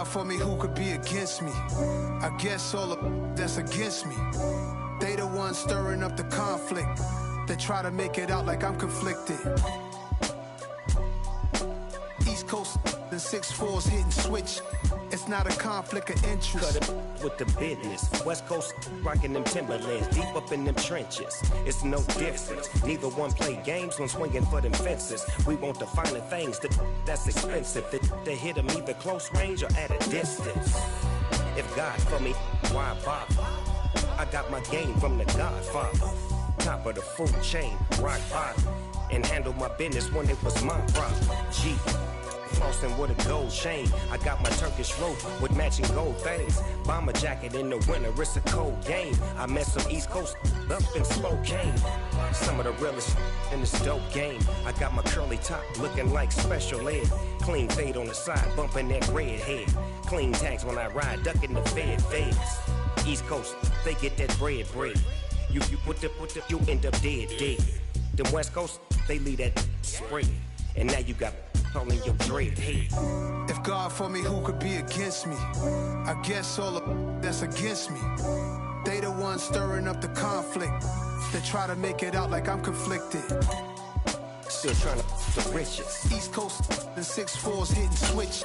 God for me, who could be against me? I guess all of that's against me. They the ones stirring up the conflict. They try to make it out like I'm conflicted. East Coast, the 6'4s hitting switch. It's not a conflict of interest. Cut it with the business. West Coast rocking them Timberlands, deep up in them trenches. It's no difference. Neither one play games when swinging for them fences. We want the finer things that's expensive. They hit them either close range or at a distance. If God for me, why bother? I got my game from the Godfather. Top of the food chain, rock bottom. And handle my business when it was my problem. G. Flossing with a gold chain. I got my Turkish rope with matching gold things. Bomber jacket in the winter, it's a cold game. I met some East Coast up in Spokane. Some of the realest in this dope game. I got my curly top looking like special ed. Clean fade on the side, bumping that red head. Clean tags when I ride, ducking the feds. East Coast, they get that bread. You you end up dead. Them West Coast, they leave that spray. And now you got calling your dread head. If God for me, who could be against me? I guess all of that's against me. They the ones stirring up the conflict. They try to make it out like I'm conflicted. Still trying to the riches. East Coast, the 6'4s hitting switch.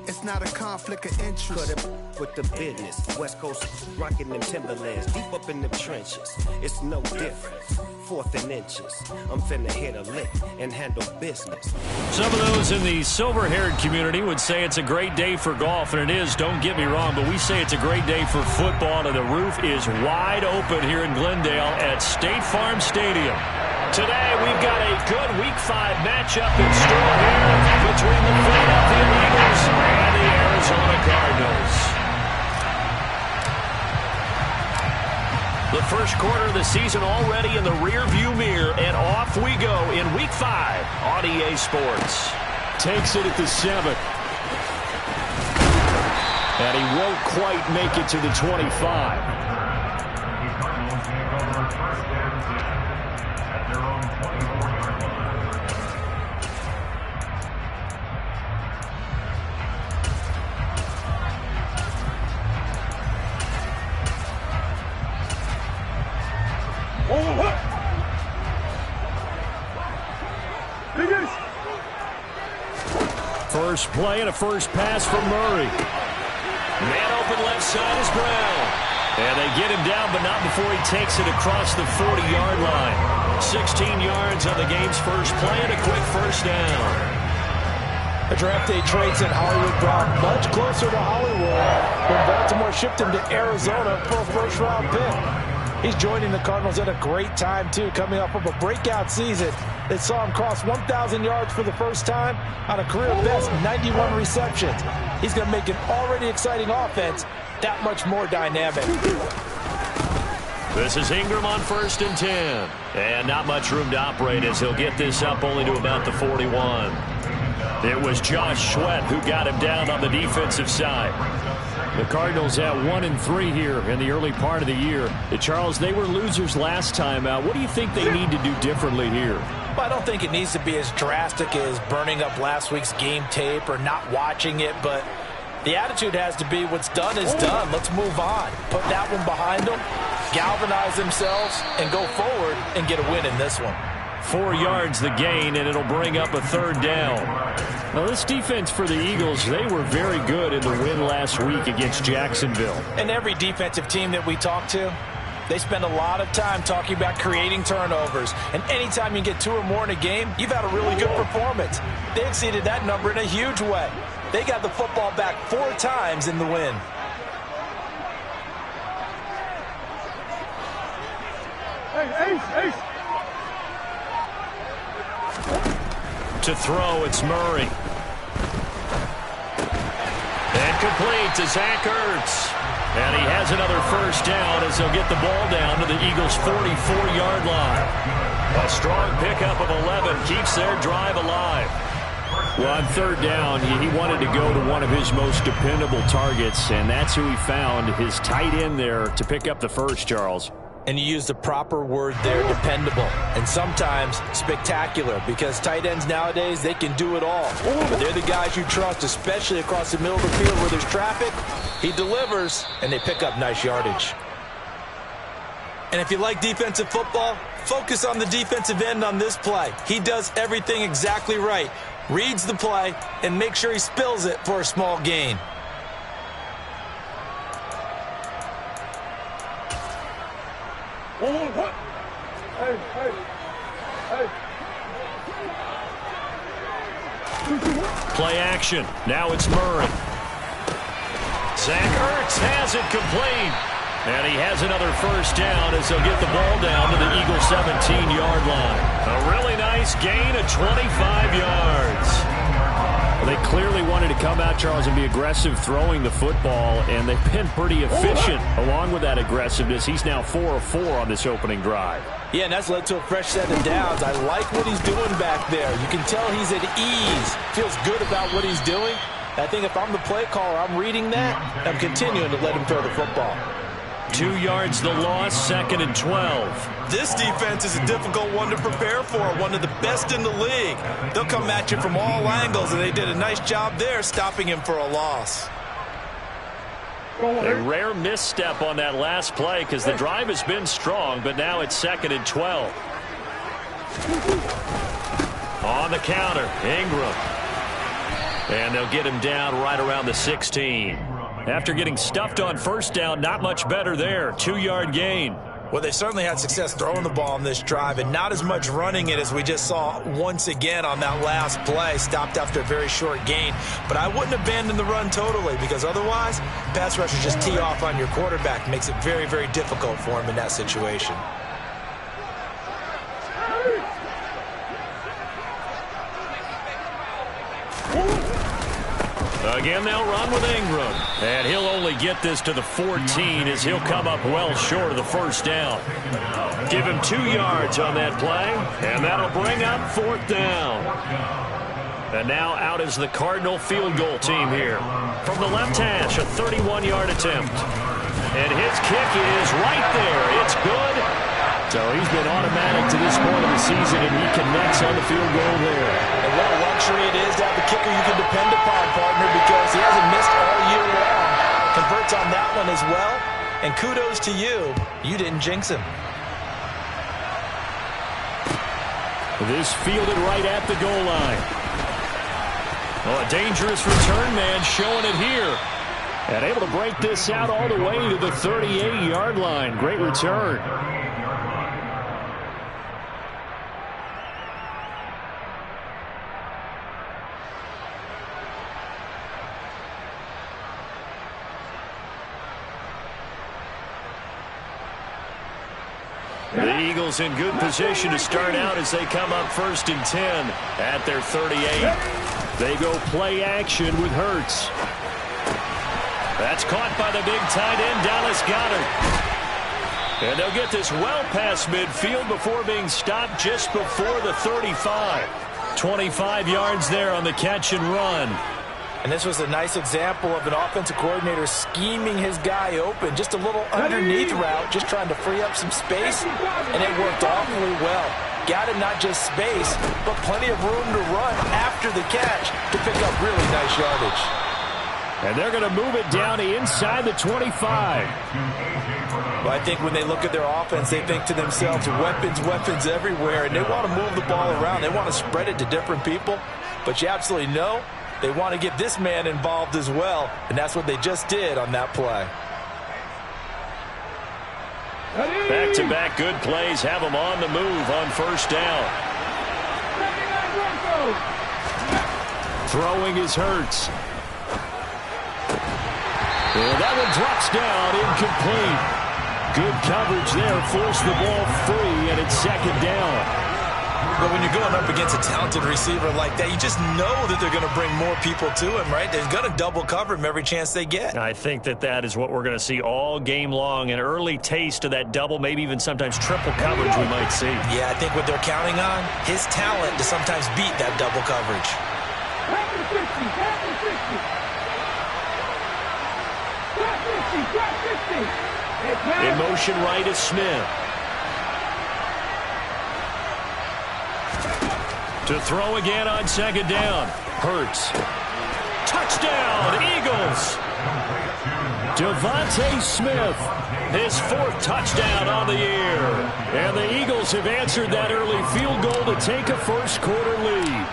It's not a conflict of interest. Cut it with the business. West Coast rocking them Timberlands, deep up in them trenches. It's no difference. 4th and inches. I'm finna hit a lick and handle business. Some of those in the silver-haired community would say it's a great day for golf, and it is, don't get me wrong, but we say it's a great day for football, and the roof is wide open here in Glendale at State Farm Stadium. Today, we've got a good Week 5 matchup in store here between the Philadelphia Eagles and the Arizona Cardinals. The first quarter of the season already in the rearview mirror, and off we go in Week 5 on EA Sports. Takes it at the 7. And he won't quite make it to the 25. First play and a first pass from Murray. Man open left side is Brown. And they get him down, but not before he takes it across the 40-yard line. 16 yards on the game's first play and a quick first down. The draft day trade sent Hollywood Brown much closer to Hollywood when Baltimore shipped him to Arizona for a first-round pick. He's joining the Cardinals at a great time, too, coming off of a breakout season that saw him cross 1,000 yards for the first time on a career-best 91 receptions. He's going to make an already exciting offense that much more dynamic. This is Ingram on 1st and 10. And not much room to operate as he'll get this up only to about the 41. It was Josh Sweat who got him down on the defensive side. The Cardinals at 1-3 here in the early part of the year. Charles, they were losers last time out. What do you think they need to do differently here? Well, I don't think it needs to be as drastic as burning up last week's game tape or not watching it, but the attitude has to be what's done is done. Let's move on. Put that one behind them, galvanize themselves, and go forward and get a win in this one. 4 yards the gain, and it'll bring up a 3rd down. Now, this defense for the Eagles, they were very good in the win last week against Jacksonville. And every defensive team that we talk to, they spend a lot of time talking about creating turnovers. And anytime you get 2 or more in a game, you've had a really good performance. They exceeded that number in a huge way. They got the football back 4 times in the win. Ace. To throw, it's Murray. And complete to Zach Ertz. And he has another first down as he'll get the ball down to the Eagles' 44-yard line. A strong pickup of 11 keeps their drive alive. Well, on 3rd down, he wanted to go to one of his most dependable targets, and that's who he found, his tight end there, to pick up the first, Charles. And you use the proper word there, dependable. And sometimes spectacular, because tight ends nowadays, they can do it all. But they're the guys you trust, especially across the middle of the field where there's traffic. He delivers, and they pick up nice yardage. And if you like defensive football, focus on the defensive end on this play. He does everything exactly right. Reads the play, and makes sure he spills it for a small gain. Play action. Now it's Murray. Zach Ertz has it complete. And he has another first down as they'll get the ball down to the Eagle 17-yard line. A really nice gain of 25 yards. Well, they clearly wanted to come out, Charles, and be aggressive throwing the football, and they've been pretty efficient along with that aggressiveness. He's now 4 of 4 on this opening drive. Yeah, and that's led to a fresh set of downs. I like what he's doing back there. You can tell he's at ease. Feels good about what he's doing. I think if I'm the play caller, I'm reading that. I'm continuing to let him throw the football. 2 yards the loss, 2nd and 12. This defense is a difficult one to prepare for, one of the best in the league. They'll come at you from all angles, and they did a nice job there stopping him for a loss. A rare misstep on that last play because the drive has been strong, but now it's 2nd and 12. On the counter, Ingram. And they'll get him down right around the 16. After getting stuffed on first down, not much better there. 2-yard gain. Well, they certainly had success throwing the ball on this drive and not as much running it as we just saw once again on that last play. Stopped after a very short gain. But I wouldn't abandon the run totally because otherwise, pass rushers just tee off on your quarterback. Makes it very, very difficult for him in that situation. Again, they'll run with Ingram. And he'll only get this to the 14 as he'll come up well short of the first down. Give him 2 yards on that play, and that'll bring up 4th down. And now out is the Cardinal field goal team here. From the left hash, a 31-yard attempt. And his kick is right there. It's good. So he's been automatic to this point of the season, and he connects on the field goal there. And what a luxury it is to have a kicker you can depend upon, partner, because he hasn't missed all year long. Converts on that one as well. And kudos to you. You didn't jinx him. This fielded right at the goal line. Oh, a dangerous return man showing it here. And able to break this out all the way to the 38-yard line. Great return. The Eagles in good position to start out as they come up 1st and 10 at their 38. They go play action with Hurts. That's caught by the big tight end, Dallas Goedert. And they'll get this well past midfield before being stopped just before the 35. 25 yards there on the catch and run. And this was a nice example of an offensive coordinator scheming his guy open. Just a little underneath route, just trying to free up some space, and it worked awfully well. Got him not just space, but plenty of room to run after the catch to pick up really nice yardage. And they're going to move it down to inside the 25. Well, I think when they look at their offense, they think to themselves, weapons, weapons everywhere, and they want to move the ball around. They want to spread it to different people, but you absolutely know they want to get this man involved as well, and that's what they just did on that play. Back-to-back good plays have them on the move on first down. Throwing is Hurts. And that one drops down, incomplete. Good coverage there, forced the ball free, and it's 2nd down. But when you're going up against a talented receiver like that, you just know that they're going to bring more people to him, right? They're going to double cover him every chance they get. I think that is what we're going to see all game long. An early taste of that double, maybe even sometimes triple coverage we might see. Yeah, I think what they're counting on, his talent to sometimes beat that double coverage. In motion right is Smith. To throw again on second down. Hurts. Touchdown, Eagles. Devontae Smith, his 4th touchdown on the year. And the Eagles have answered that early field goal to take a first-quarter lead.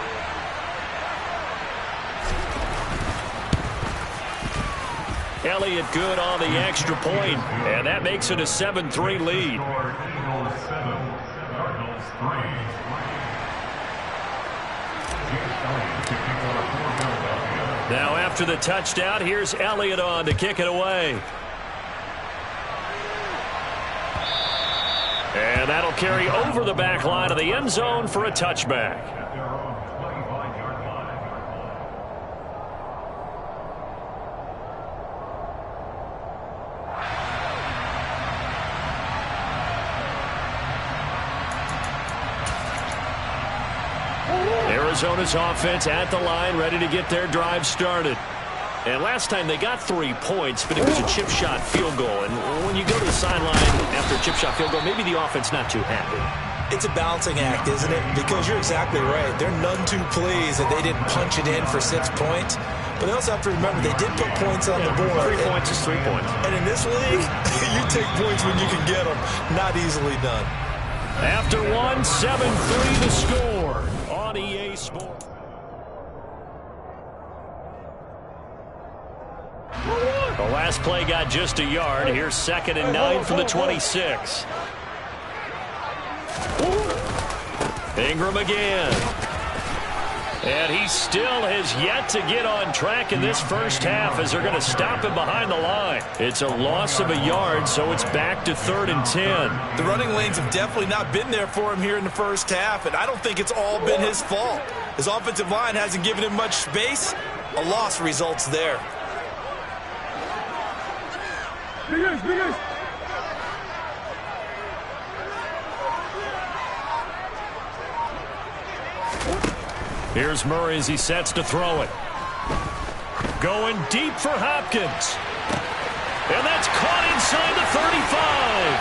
Elliott good on the extra point, and that makes it a 7-3 lead. Now after the touchdown, here's Elliott on to kick it away. And that'll carry over the back line of the end zone for a touchback. Arizona's offense at the line, ready to get their drive started. And last time they got 3 points, but it was a chip shot field goal. And when you go to the sideline after a chip shot field goal, maybe the offense not too happy. It's a balancing act, isn't it? Because you're exactly right. They're none too pleased that they didn't punch it in for 6 points. But they also have to remember they did put points on the board. 3 points is 3 points. And in this league, you take points when you can get them. Not easily done. After 1, 7-3 the score on EA Sports. The last play got just a yard. Here's 2nd and 9 from the 26. Ingram again. And he still has yet to get on track in this first half as they're going to stop him behind the line. It's a loss of a yard, so it's back to 3rd and 10. The running lanes have definitely not been there for him here in the first half, and I don't think it's all been his fault. His offensive line hasn't given him much space. A loss results there. Biggest. Here's Murray as he sets to throw it. Going deep for Hopkins. And that's caught inside the 35.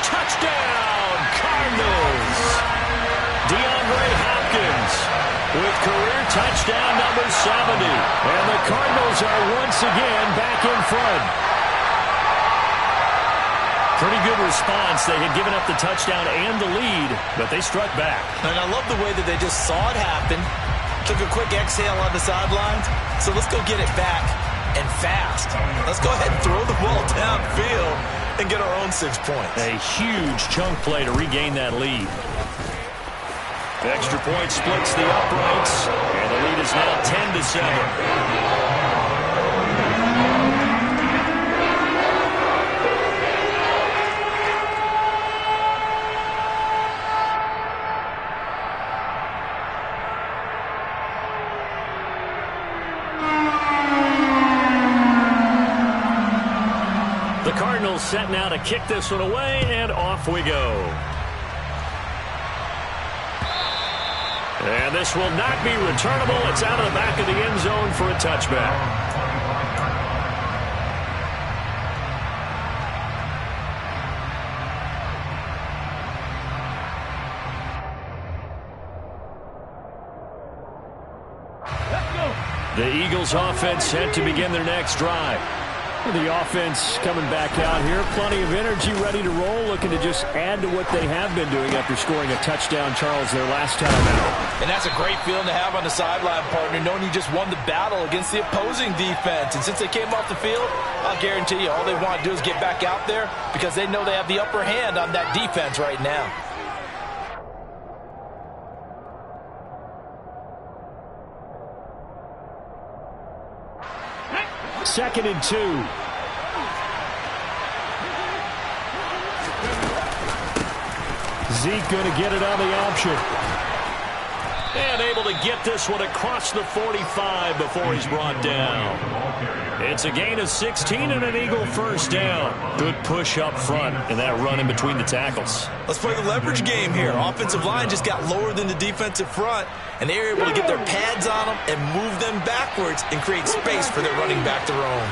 Touchdown, Cardinals. DeAndre Hopkins with career touchdown number 70. And the Cardinals are once again back in front. Pretty good response. They had given up the touchdown and the lead, but they struck back. And I love the way that they just saw it happen, took a quick exhale on the sidelines. So let's go get it back and fast. Let's go ahead and throw the ball downfield and get our own 6 points. A huge chunk play to regain that lead. The extra point splits the uprights, and the lead is now 10-7. Set now to kick this one away, and off we go. And this will not be returnable. It's out of the back of the end zone for a touchback. The Eagles offense set to begin their next drive. The offense coming back out here. Plenty of energy, ready to roll, looking to just add to what they have been doing after scoring a touchdown, Charles, their last time out. And that's a great feeling to have on the sideline, partner, knowing you just won the battle against the opposing defense. And since they came off the field, I'll guarantee you all they want to do is get back out there because they know they have the upper hand on that defense right now. Second and 2. Zeke going to get it on the option. And able to get this one across the 45 before he's brought down. It's a gain of 16 and an Eagle first down. Good push up front and that run in between the tackles. Let's play the leverage game here. Offensive line just got lower than the defensive front, and they were able to get their pads on them and move them backwards and create space for their running back to roam.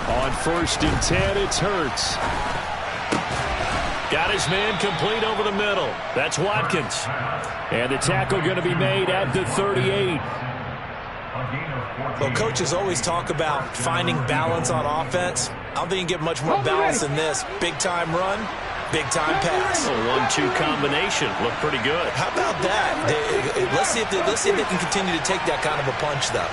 On 1st and 10, it's Hurts. Got his man complete over the middle. That's Watkins. And the tackle going to be made at the 38. Well, coaches always talk about finding balance on offense. I don't think you can get much more balance than this. Big-time run, big-time pass. A 1-2 combination. Looked pretty good. How about that? Let's see if they can continue to take that kind of a punch, though.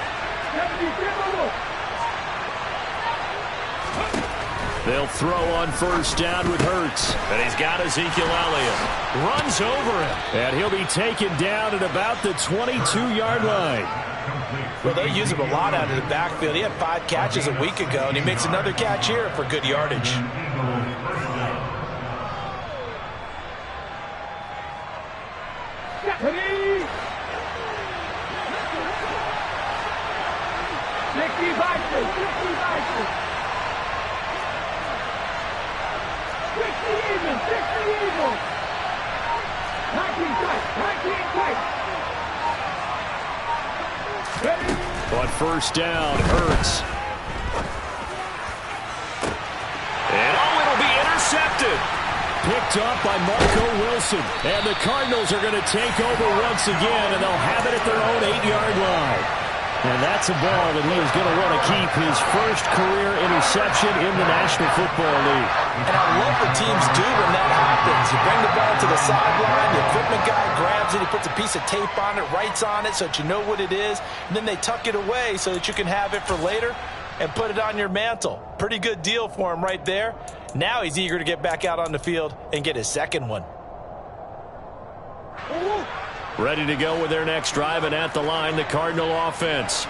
They'll throw on 1st down with Hurts. And he's got Ezekiel Elliott. Runs over him. And he'll be taken down at about the 22-yard line. Well, they use him a lot out of the backfield. He had 5 catches a week ago, and he makes another catch here for good yardage. On 1st down, Hurts. And it'll be intercepted. Picked up by Marco Wilson. And the Cardinals are going to take over once again, and they'll have it at their own 8-yard line. And that's a ball that he is going to want to keep, his first career interception in the National Football League. And I love what teams do when that happens. You bring the ball to the sideline, the equipment guy grabs it, he puts a piece of tape on it, writes on it so that you know what it is, and then they tuck it away so that you can have it for later and put it on your mantle. Pretty good deal for him right there. Now he's eager to get back out on the field and get his second one. Ready to go with their next drive, and at the line, the Cardinal offense.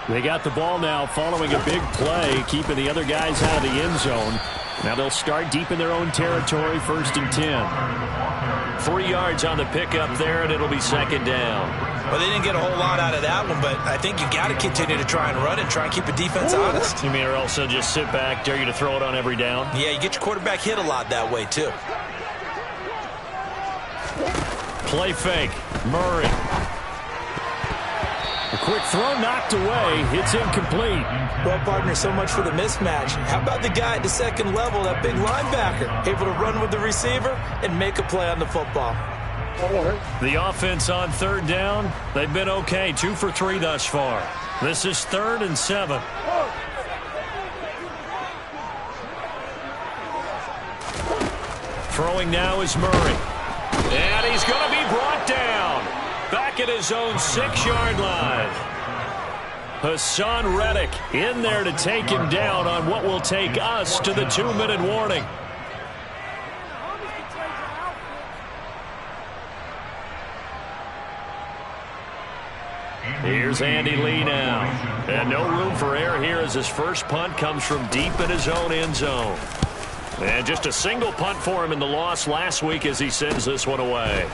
They got the ball now following a big play, keeping the other guys out of the end zone. Now they'll start deep in their own territory, 1st and 10. 3 yards on the pickup there, and it'll be 2nd down. Well, they didn't get a whole lot out of that one, but I think you got to continue to try and run it, try and keep the defense honest. You mean, or also just sit back, dare you to throw it on every down? Yeah, you get your quarterback hit a lot that way, too. Play fake. Murray. A quick throw knocked away. It's incomplete. Well, partner, so much for the mismatch. How about the guy at the second level, that big linebacker, able to run with the receiver and make a play on the football? The offense on 3rd down, they've been okay. 2 for 3 thus far. This is 3rd and 7. Throwing now is Murray. And he's going to be brought down. Back at his own 6-yard line. Hassan Reddick in there to take him down on what will take us to the 2-minute warning. Here's Andy Lee now. And no room for error here as his first punt comes from deep in his own end zone. And just a single punt for him in the loss last week as he sends this one away.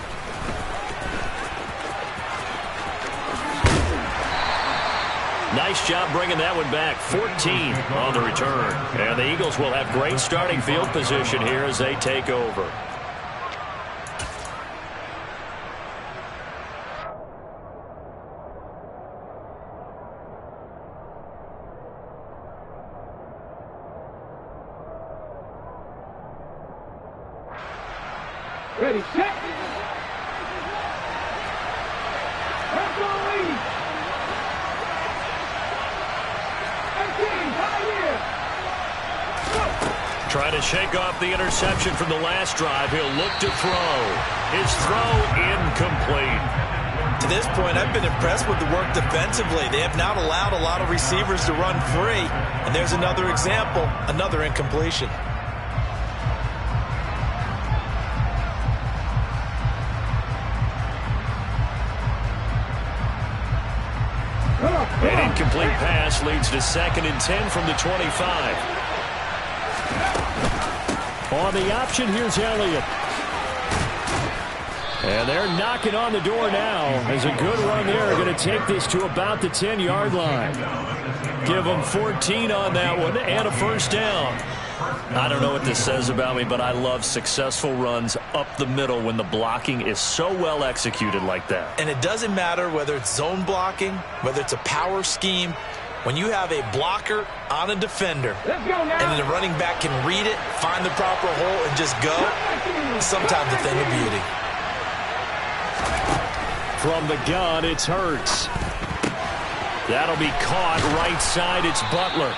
Nice job bringing that one back. 14 on the return. And the Eagles will have great starting field position here as they take over. Ready, set. Let's go, lead. 18, high here. Try to shake off the interception from the last drive. He'll look to throw. His throw incomplete. To this point, I've been impressed with the work defensively. They have not allowed a lot of receivers to run free. And there's another example, another incompletion. An incomplete pass leads to 2nd and 10 from the 25. On the option, here's Elliott. And they're knocking on the door now as a good run there. Going to take this to about the 10-yard line. Give them 14 on that one and a first down. I don't know what this says about me, but I love successful runs up the middle when the blocking is so well executed like that. And it doesn't matter whether it's zone blocking, whether it's a power scheme. When you have a blocker on a defender, Let's go now. and then the running back can read it, find the proper hole, and just go, sometimes a thing of beauty. From the gun, it's Hurts. That'll be caught right side. It's Butler.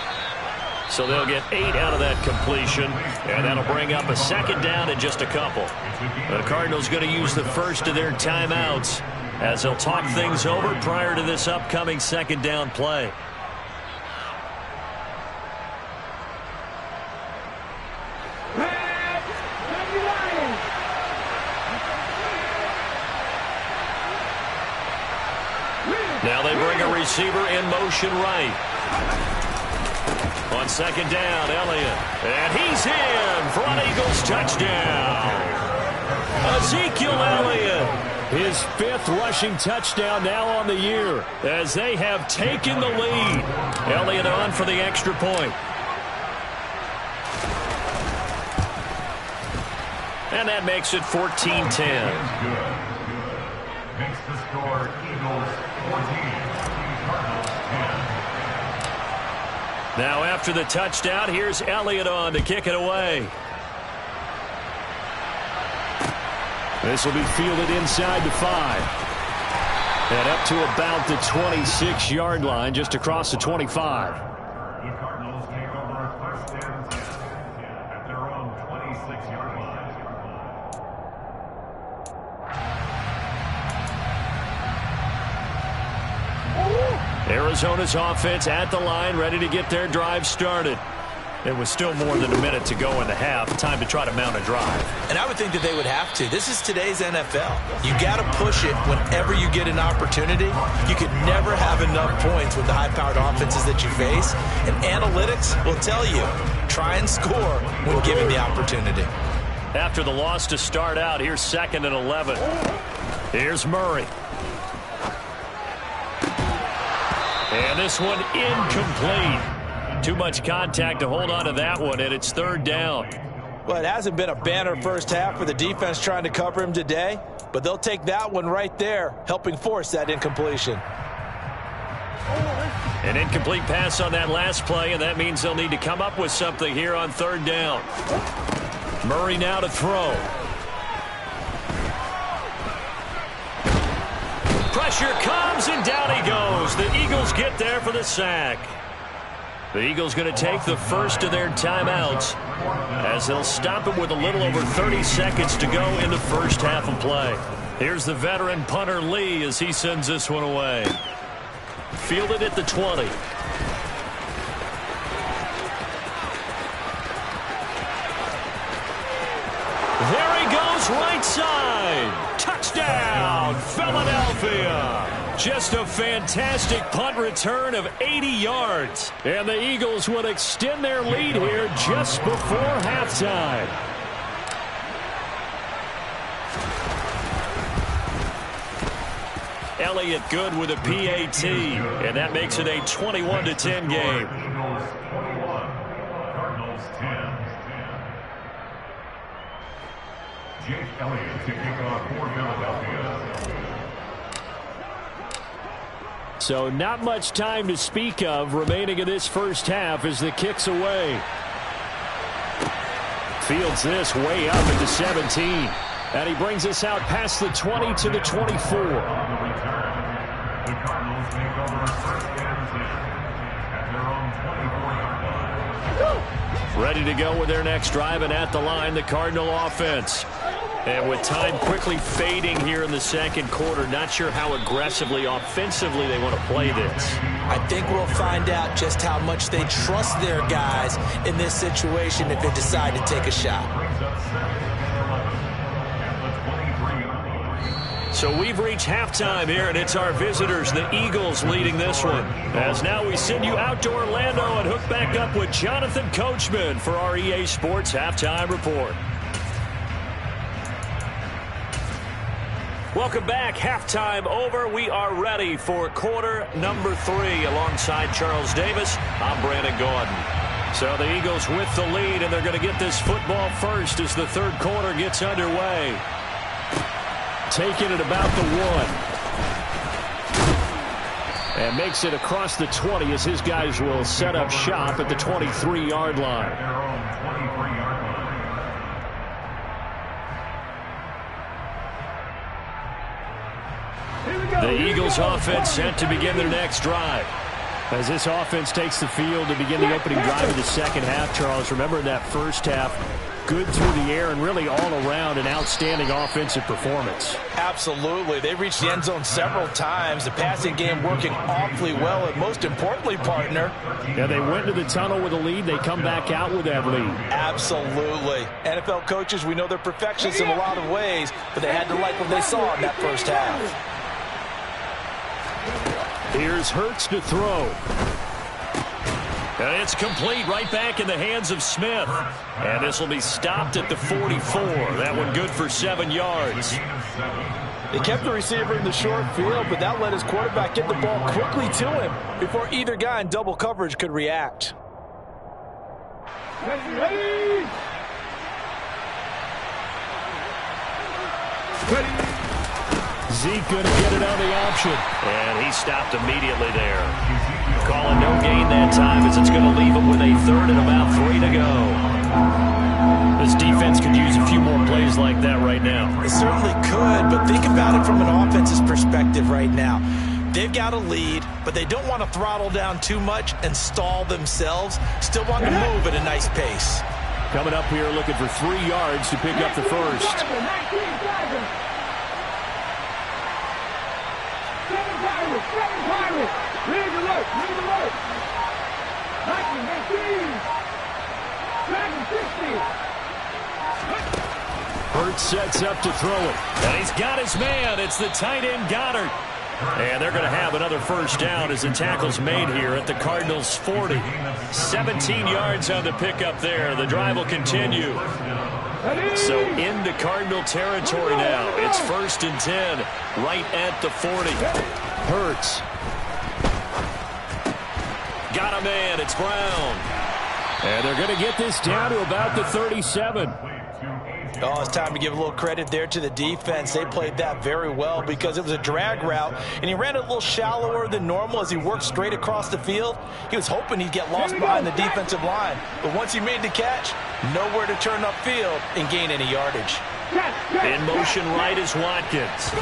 So they'll get 8 out of that completion, and that'll bring up a second down in just a couple. The Cardinals going to use the first of their timeouts as they'll talk things over prior to this upcoming second down play. Now they bring a receiver in motion right. On second down, Elliott. And he's in for an Eagles touchdown. Ezekiel Elliott. His 5th rushing touchdown now on the year as they have taken the lead. Elliott on for the extra point. And that makes it 14-10. Makes the score Eagles 14, Cardinals 10. Now after the touchdown, here's Elliott on to kick it away. This will be fielded inside the 5. And up to about the 26-yard line, just across the 25. The Cardinals take over a first and 10 at their own 26-yard line. Arizona's offense at the line, ready to get their drive started. It was still more than a minute to go in the half. Time to try to mount a drive. And I would think that they would have to. This is today's NFL. You got to push it whenever you get an opportunity. You could never have enough points with the high-powered offenses that you face. And analytics will tell you, try and score when given the opportunity. After the loss to start out, here's 2nd and 11. Here's Murray. And this one incomplete. Too much contact to hold on to that one, and it's 3rd down. Well, it hasn't been a banner first half for the defense trying to cover him today, but they'll take that one right there, helping force that incompletion. An incomplete pass on that last play, and that means they'll need to come up with something here on 3rd down. Murray now to throw. Pressure comes, and down he goes. The Eagles get there for the sack. The Eagles going to take the first of their timeouts as they'll stop it with a little over 30 seconds to go in the first half of play. Here's the veteran punter Lee as he sends this one away. Fielded at the 20. There he goes, right side. Touchdown, Philadelphia. Just a fantastic punt return of 80 yards. And the Eagles will extend their lead here just before halftime. Elliott good with a PAT, and that makes it a 21-10 game. Eagles 21, Cardinals 10. Jake Elliott to kick off for Philadelphia. So not much time to speak of remaining in this first half as the kick's away. Fields this way up at the 17. And he brings us out past the 20 to the 24. On the return, the Cardinals take over first and 10 at their own 24-yard line. Ready to go with their next drive, and at the line, the Cardinal offense. And with time quickly fading here in the second quarter, not sure how aggressively, offensively they want to play this. I think we'll find out just how much they trust their guys in this situation if they decide to take a shot. So we've reached halftime here, and it's our visitors, the Eagles, leading this one. As now we send you out to Orlando and hook back up with Jonathan Coachman for our EA Sports Halftime Report. Welcome back. Halftime over. We are ready for quarter number 3 alongside Charles Davis. I'm Brandon Gordon. So the Eagles with the lead, and they're going to get this football first as the third quarter gets underway. Taking it about the 1. And makes it across the 20 as his guys will set up shop at the 23-yard line. Their own 23-yard line. The Eagles offense set to begin their next drive. As this offense takes the field to begin the opening drive of the second half, Charles, remember in that first half, good through the air and really all around an outstanding offensive performance. Absolutely. They reached the end zone several times. The passing game working awfully well, and most importantly, partner. Yeah, they went to the tunnel with a lead. They come back out with that lead. Absolutely. NFL coaches, we know they're perfectionists in a lot of ways, but they had to like what they saw in that first half. Here's Hurts to throw. And it's complete right back in the hands of Smith. And this will be stopped at the 44. That one good for 7 yards. They kept the receiver in the short field, but that let his quarterback get the ball quickly to him before either guy in double coverage could react. Ready. Zeke going to get it on the option. And he stopped immediately there. Calling no gain that time as it's going to leave him with a third and about 3 to go. This defense could use a few more plays like that right now. They certainly could, but think about it from an offense's perspective right now. They've got a lead, but they don't want to throttle down too much and stall themselves. Still want to move at a nice pace. Coming up here looking for 3 yards to pick up the first. Read alert. Hurts sets up to throw it. And he's got his man. It's the tight end Goddard. And they're going to have another first down as the tackle's made here at the Cardinals' 40. 17 yards on the pickup there. The drive will continue. So into Cardinal territory now. It's 1st and 10 right at the 40. Hurts. Got a man. It's Brown. And they're going to get this down to about the 37. Oh, it's time to give a little credit there to the defense. They played that very well because it was a drag route, and he ran it a little shallower than normal as he worked straight across the field. He was hoping he'd get lost behind the defensive line, but once he made the catch, nowhere to turn upfield and gain any yardage. In motion right is Watkins.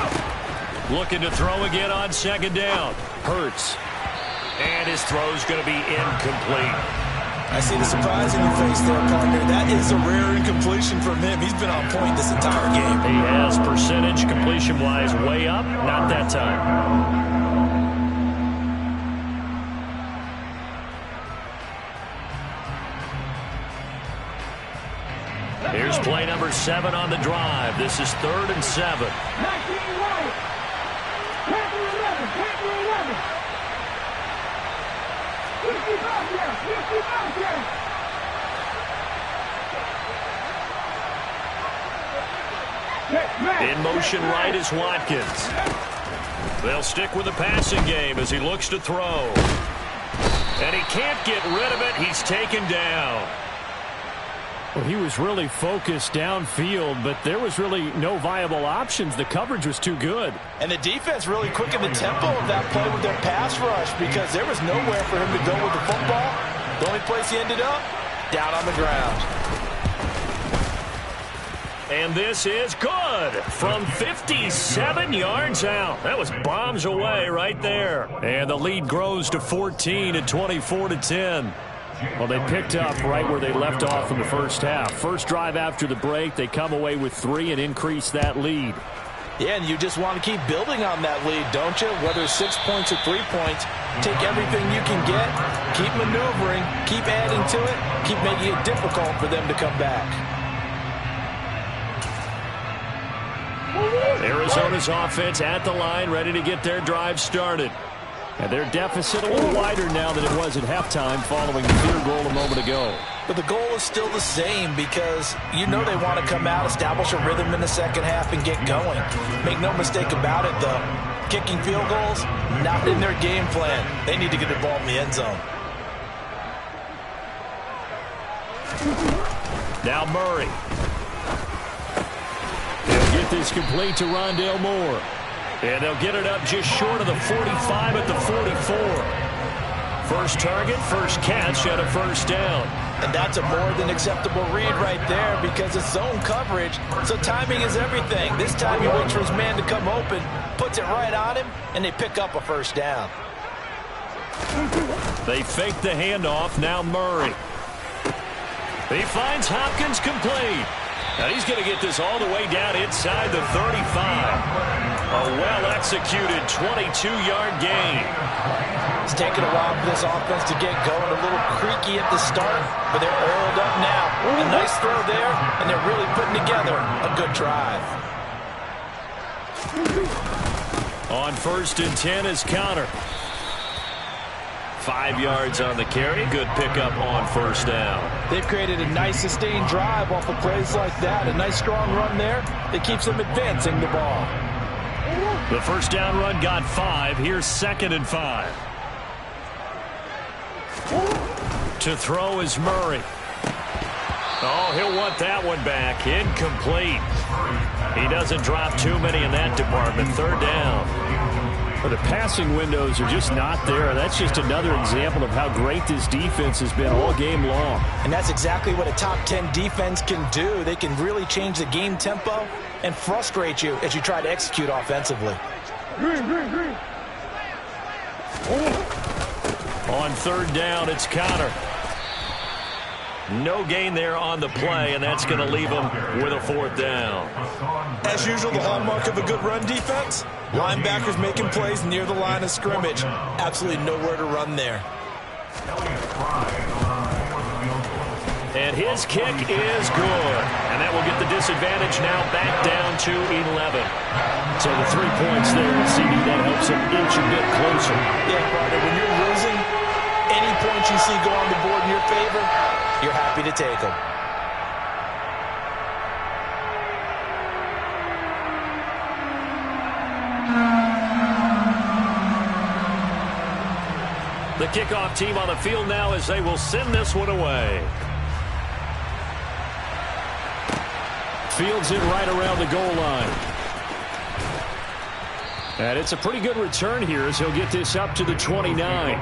Looking to throw again on 2nd down. Hurts. And his throw's going to be incomplete. I see the surprise in your face there, partner. That is a rare incompletion from him. He's been on point this entire game. He has percentage completion-wise way up. Not that time. Here's play number 7 on the drive. This is 3rd and 7. In motion right is Watkins. They'll stick with the passing game as he looks to throw. And he can't get rid of it. He's taken down. Well, he was really focused downfield, but there was really no viable options. The coverage was too good. And the defense really quickened the tempo of that play with their pass rush because there was nowhere for him to go with the football. The only place he ended up, down on the ground. And this is good from 57 yards out. That was bombs away right there. And the lead grows to 14 at 24-10. Well, they picked up right where they left off in the first half. First drive after the break, they come away with 3 and increase that lead. Yeah, and you just want to keep building on that lead, don't you? Whether it's 6 points or 3 points, take everything you can get, keep maneuvering, keep adding to it, keep making it difficult for them to come back. Arizona's offense at the line, ready to get their drive started. And their deficit a little wider now than it was at halftime following the field goal a moment ago. But the goal is still the same because you know they want to come out, establish a rhythm in the second half, and get going. Make no mistake about it, though. Kicking field goals, not in their game plan. They need to get the ball in the end zone. Now Murray. He'll get this complete to Rondale Moore. And they'll get it up just short of the 45 at the 44. First target, first catch, and a first down. And that's a more than acceptable read right there because it's zone coverage, so timing is everything. This time he waits for his man to come open, puts it right on him, and they pick up a first down. They fake the handoff, now Murray. He finds Hopkins complete. Now he's going to get this all the way down inside the 35. A well-executed 22-yard gain. It's taken a while for this offense to get going. A little creaky at the start, but they're oiled up now. A nice throw there, and they're really putting together a good drive. On 1st and 10 is Connor. 5 yards on the carry. Good pickup on first down. They've created a nice sustained drive off of plays like that. A nice strong run there that keeps them advancing the ball. The first down run got 5. Here's 2nd and 5. To throw is Murray. Oh, he'll want that one back. Incomplete. He doesn't drop too many in that department. 3rd down. Well, the passing windows are just not there. That's just another example of how great this defense has been all game long. And that's exactly what a top 10 defense can do. They can really change the game tempo and frustrate you as you try to execute offensively. On 3rd down, it's Connor. No gain there on the play, and that's going to leave him with a 4th down. As usual, the hallmark of a good run defense, linebackers making plays near the line of scrimmage. Absolutely nowhere to run there. And his kick is good. And that will get the disadvantage now back down to 11. So the 3 points there, CD, that helps him inch a bit closer. Yeah, partner, when you're losing, any points you see go on the board in your favor, you're happy to take them. The kickoff team on the field now as they will send this one away. Fields it right around the goal line. And it's a pretty good return here as he'll get this up to the 29.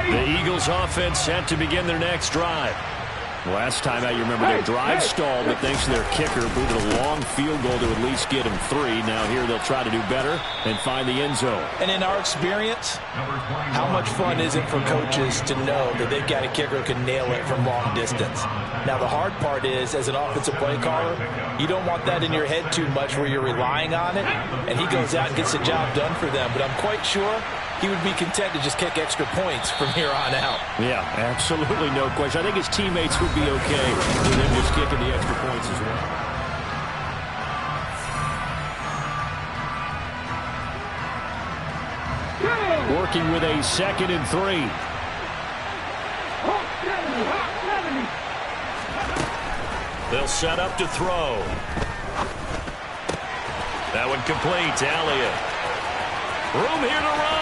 The Eagles offense set to begin their next drive. Last time out, you remember their drive stalled, but thanks to their kicker, booted a long field goal to at least get him 3. Now here they'll try to do better and find the end zone. And in our experience, how much fun is it for coaches to know that they've got a kicker who can nail it from long distance? Now the hard part is, as an offensive play caller, you don't want that in your head too much where you're relying on it, and he goes out and gets the job done for them. But I'm quite sure he would be content to just kick extra points from here on out. Yeah, absolutely no question. I think his teammates would be okay with him just kicking the extra points as well. Working with a 2nd and 3. They'll set up to throw. That one complete to Elliott. Room here to run.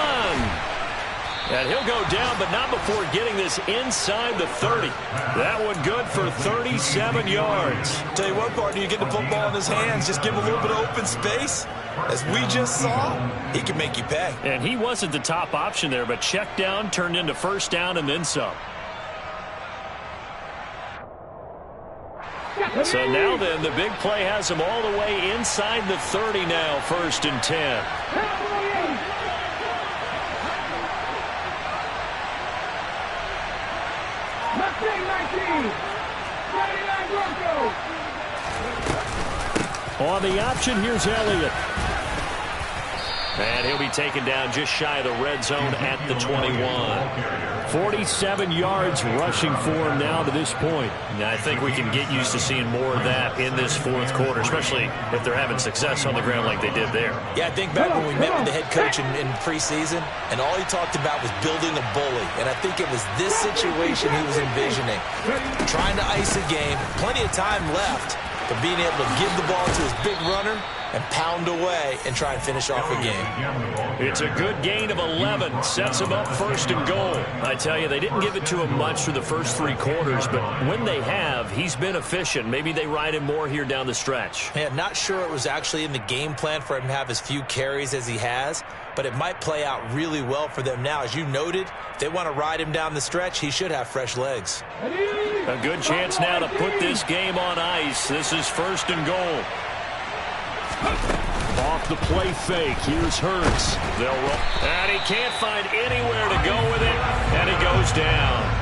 And he'll go down, but not before getting this inside the 30. That one good for 37 yards. Tell you what, partner, you get the football in his hands, just give him a little bit of open space. As we just saw, he can make you pay. And he wasn't the top option there, but check down turned into first down and then some. So now then, the big play has him all the way inside the 30 now, 1st and 10. On the option, here's Elliott. And he'll be taken down just shy of the red zone at the 21. 47 yards rushing for him now to this point. Now, I think we can get used to seeing more of that in this 4th quarter, especially if they're having success on the ground like they did there. Yeah, I think back when we met with the head coach in preseason, and all he talked about was building a bully. And I think it was this situation he was envisioning. Trying to ice a game, plenty of time left, but being able to give the ball to his big runner and pound away and try and finish off a game. It's a good gain of 11. Sets him up 1st and goal. I tell you, they didn't give it to him much for the first 3 quarters, but when they have, he's been efficient. Maybe they ride him more here down the stretch. Yeah, not sure it was actually in the game plan for him to have as few carries as he has, but it might play out really well for them now. As you noted, if they want to ride him down the stretch, he should have fresh legs. A good chance now to put this game on ice. This is 1st and goal. Off the play fake. Here's Hurts. They'll roll. And he can't find anywhere to go with it. And he goes down.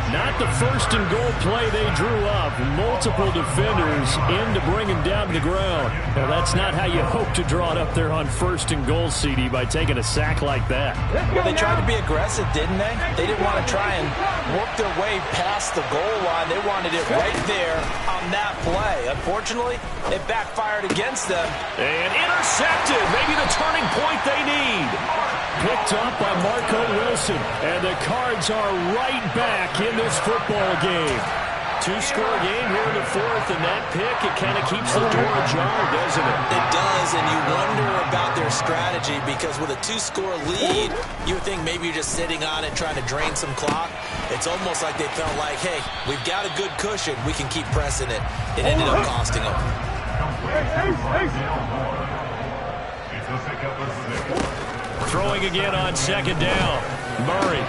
Not the 1st and goal play they drew up. Multiple defenders in to bring him down to the ground. Well, that's not how you hope to draw it up there on 1st and goal, CD, by taking a sack like that. Well, they tried to be aggressive, didn't they? They didn't want to try and work their way past the goal line. They wanted it right there on that play. Unfortunately, it backfired against them. And intercepted. Maybe the turning point they need. Picked up by Marco Wilson. And the Cards are right back in this football game. 2-score game here in the 4th, and that pick, it kind of keeps the door ajar, doesn't it? It does, and you wonder about their strategy, because with a 2-score lead, you would think maybe you're just sitting on it trying to drain some clock. It's almost like they felt like, hey, we've got a good cushion. We can keep pressing it. It ended up costing them. Throwing again on 2nd down. Murray.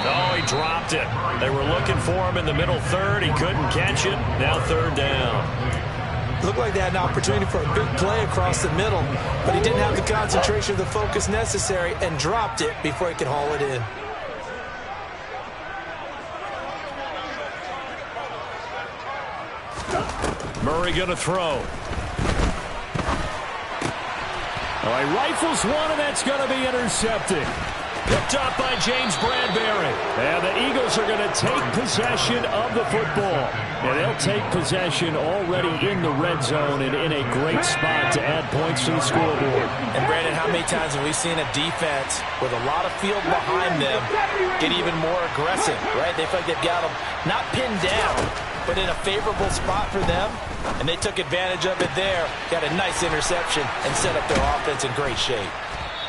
Oh, he dropped it. They were looking for him in the middle 3rd. He couldn't catch it. Now 3rd down. Looked like they had an opportunity for a big play across the middle, but he didn't have the concentration, the focus necessary, and dropped it before he could haul it in. Murray going to throw. Oh, he rifles one, and that's going to be intercepted. Picked up by James Bradbury. And the Eagles are going to take possession of the football. And they'll take possession already in the red zone and in a great spot to add points to the scoreboard. And, Brandon, how many times have we seen a defense with a lot of field behind them get even more aggressive, right? They feel like they've got them not pinned down, but in a favorable spot for them. And they took advantage of it there. Got a nice interception and set up their offense in great shape.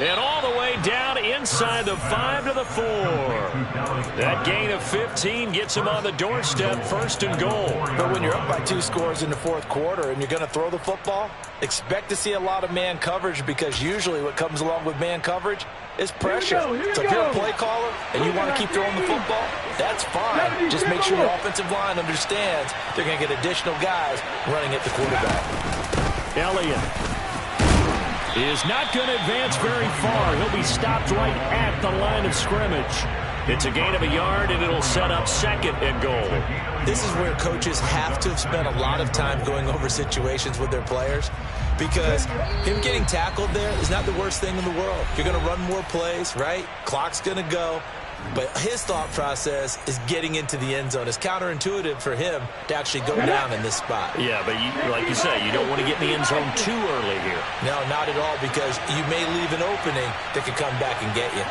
And all the way down inside the 5 to the 4. That gain of 15 gets him on the doorstep, 1st and goal. But when you're up by 2 scores in the 4th quarter and you're going to throw the football, expect to see a lot of man coverage, because usually what comes along with man coverage is pressure. So if you're a play caller and you want to keep throwing the football, that's fine. Just make sure the offensive line understands they're going to get additional guys running at the quarterback. Elliott is not going to advance very far. He'll be stopped right at the line of scrimmage. It's a gain of a yard, and it'll set up 2nd and goal. This is where coaches have to have spent a lot of time going over situations with their players, because him getting tackled there is not the worst thing in the world. You're going to run more plays, right? Clock's going to go. But his thought process is getting into the end zone. It's counterintuitive for him to actually go down in this spot. Yeah, but like you say, you don't want to get in the end zone too early here. No, not at all, because you may leave an opening that could come back and get you.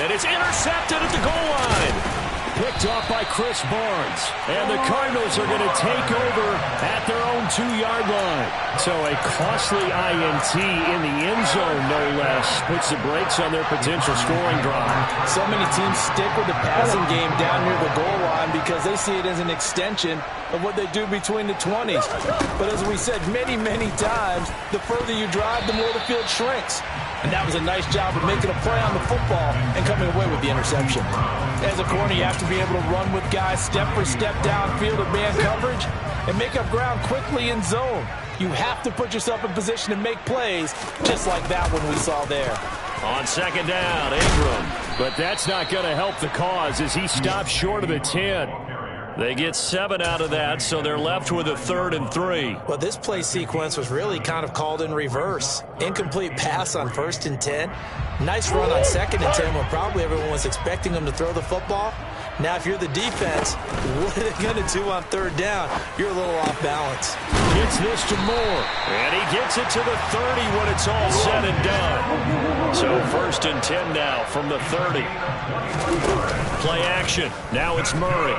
And it's intercepted at the goal line. Picked off by Chris Barnes. And the Cardinals are going to take over at their own 2-yard line. So a costly INT in the end zone, no less, puts the brakes on their potential scoring drive. So many teams stick with the passing game down near the goal line because they see it as an extension of what they do between the 20s. But as we said many, many times, the further you drive, the more the field shrinks. And that was a nice job of making a play on the football and coming away with the interception. As a corner, you have to be able to run with guys step for step downfield of man coverage and make up ground quickly in zone. You have to put yourself in position to make plays, just like that one we saw there. On 2nd down, Ingram. But that's not going to help the cause as he stops short of the 10. They get 7 out of that, so they're left with a 3rd and 3. Well, this play sequence was really kind of called in reverse. Incomplete pass on 1st and 10. Nice run on 2nd and 10 when probably everyone was expecting him to throw the football. Now, if you're the defense, what are they going to do on third down? You're a little off balance. Gets this to Moore, and he gets it to the 30 when it's all said and done. So 1st and 10 now from the 30. Play action. Now it's Murray.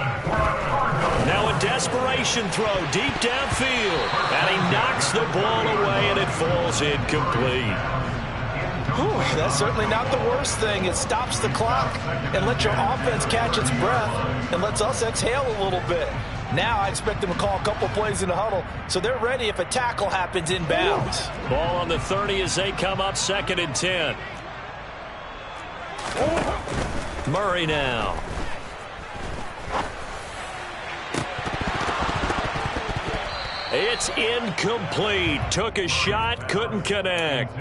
Now a desperation throw deep downfield, and he knocks the ball away, and it falls incomplete. Whew, that's certainly not the worst thing. It stops the clock and lets your offense catch its breath and lets us exhale a little bit. Now I expect them to call a couple plays in the huddle, so they're ready if a tackle happens inbounds. Ball on the 30 as they come up 2nd and 10. Murray now. It's incomplete. Took a shot, couldn't connect.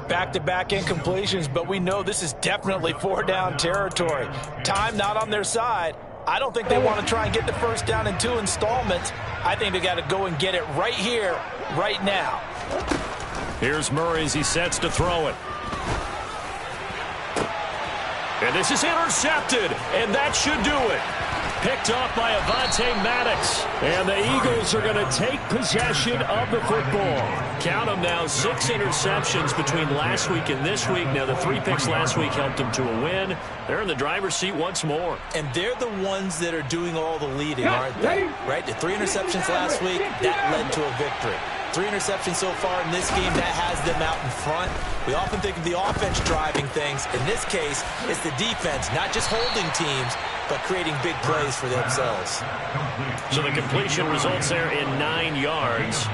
Back-to-back incompletions, but we know this is definitely 4-down territory. Time not on their side. I don't think they want to try and get the first down in 2 installments. I think they got to go and get it right here, right now. Here's Murray as he sets to throw it. And this is intercepted, and that should do it. Picked off by Avonte Maddox. And the Eagles are going to take possession of the football. Count them now, 6 interceptions between last week and this week. Now, the 3 picks last week helped them to a win. They're in the driver's seat once more. And they're the ones that are doing all the leading, aren't they? Right? The 3 interceptions last week, that led to a victory. 3 interceptions so far in this game, that has them out in front. We often think of the offense driving things. In this case, it's the defense, not just holding teams, but creating big plays for themselves. So the completion results there in 9 yards,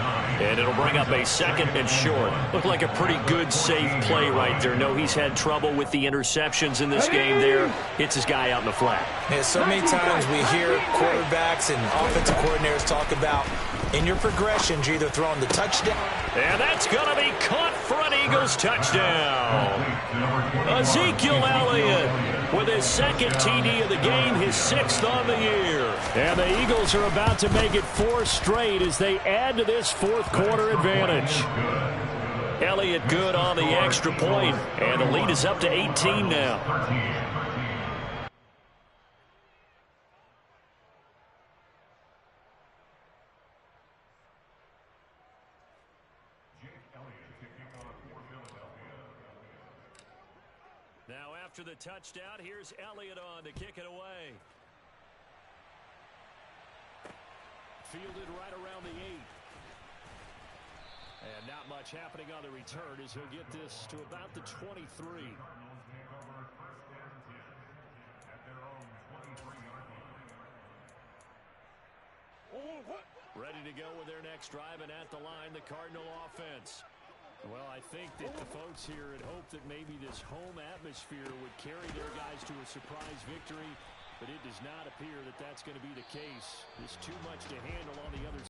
and it'll bring up a 2nd and short. Looked like a pretty good, safe play right there. No, he's had trouble with the interceptions in this game there. Hits his guy out in the flat. Yeah, so many times we hear quarterbacks and offensive coordinators talk about in your progressions, you're either throwing the touchdown. And that's going to be caught for an Eagles touchdown. Ezekiel Elliott with his 2nd TD of the game, his 6th on the year. And the Eagles are about to make it 4 straight as they add to this 4th quarter advantage. Elliott good on the extra point, and the lead is up to 18 now. Now after the touchdown, here's Elliott on to kick it away. Fielded right around the 8. And not much happening on the return as he'll get this to about the 23. Ready to go with their next drive, and at the line, the Cardinal offense. Well, I think that the folks here had hoped that maybe this home atmosphere would carry their guys to a surprise victory, but it does not appear that that's going to be the case. There's too much to handle on the other side.